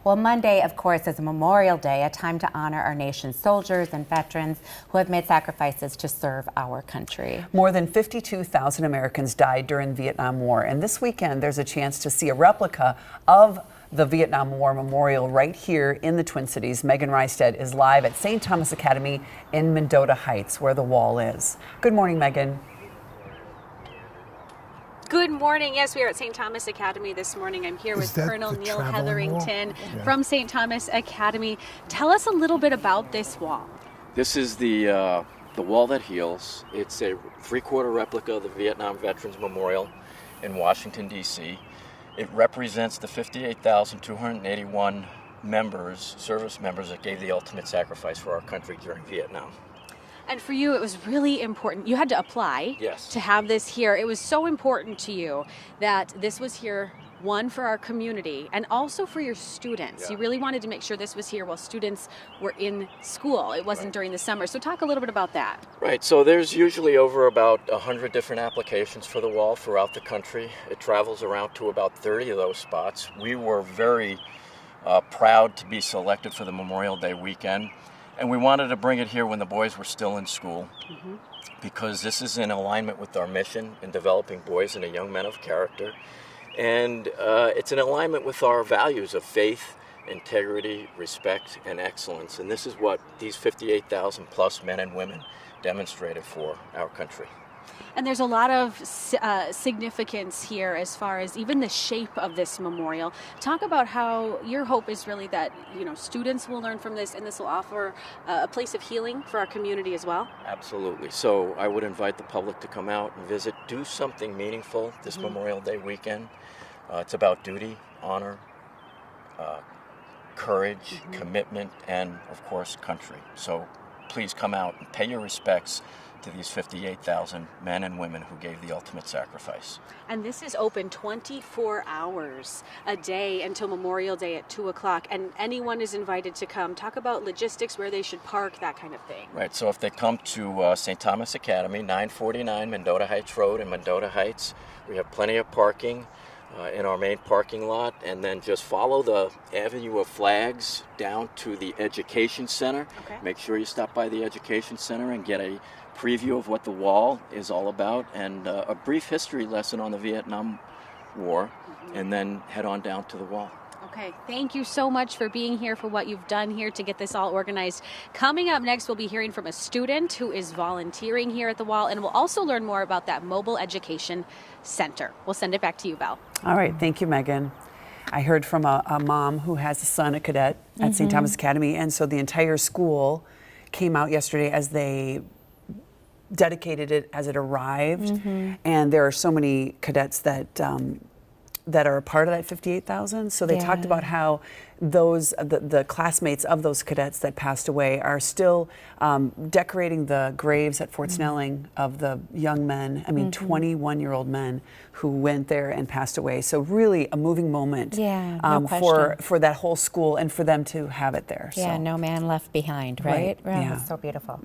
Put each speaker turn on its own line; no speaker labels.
Well, Monday, of course, is Memorial Day, a time to honor our nation's soldiers and veterans who have made sacrifices to serve our country.
More than 52,000 Americans died during the Vietnam War, and this weekend there's a chance to see a replica of the Vietnam War Memorial right here in the Twin Cities. Megan Reistad is live at St. Thomas Academy in Mendota Heights, where the wall is. Good morning, Megan.
Good morning. Yes, we are at St. Thomas Academy this morning. I'm here with Colonel Neil Hetherington from St. Thomas Academy. Tell us a little bit about this wall.
This is the wall that heals. It's a three-quarter replica of the Vietnam Veterans Memorial in Washington, D.C. It represents the 58,281 members, service members that gave the ultimate sacrifice for our country during Vietnam.
And for you, it was really important. You had to apply to have this here. It was so important to you that this was here, one, for our community and also for your students. You really wanted to make sure this was here while students were in school. It wasn't during the summer. So talk a little bit about that.
Right. So there's usually over about 100 different applications for the wall throughout the country. It travels around to about 30 of those spots. We were very proud to be selected for the Memorial Day weekend. And we wanted to bring it here when the boys were still in school, because this is in alignment with our mission in developing boys and young men of character. And it's in alignment with our values of faith, integrity, respect, and excellence. And this is what these 58,000 plus men and women demonstrated for our country.
And there's a lot of significance here as far as even the shape of this memorial. Talk about how your hope is really that, you know, students will learn from this and this will offer a place of healing for our community as well.
Absolutely. So I would invite the public to come out and visit, do something meaningful this Memorial Day weekend. It's about duty, honor, courage, commitment, and of course, country. So please come out and pay your respects to these 58,000 men and women who gave the ultimate sacrifice.
And this is open 24 hours a day until Memorial Day at 2 o'clock, and anyone is invited to come. Talk about logistics, where they should park, that kind of thing.
Right, so if they come to St. Thomas Academy, 949 Mendota Heights Road in Mendota Heights, we have plenty of parking in our main parking lot, and then just follow the Avenue of Flags down to the Education Center. Make sure you stop by the Education Center and get a preview of what the wall is all about and a brief history lesson on the Vietnam War, and then head on down to the wall.
Okay, thank you so much for being here, for what you've done here to get this all organized. Coming up next, we'll be hearing from a student who is volunteering here at the wall, and we'll also learn more about that mobile education center. We'll send it back to you, Val.
All right, thank you, Megan. I heard from a mom who has a son, a cadet at St. Thomas Academy, and so the entire school came out yesterday as they dedicated it as it arrived, and there are so many cadets that that are a part of that 58,000. So they talked about how those the classmates of those cadets that passed away are still decorating the graves at Fort Snelling of the young men. I mean, 21-year-old men who went there and passed away. So really a moving moment for that whole school and for them to have it there.
Yeah,
so.
no man left behind, right?
Yeah.
So beautiful.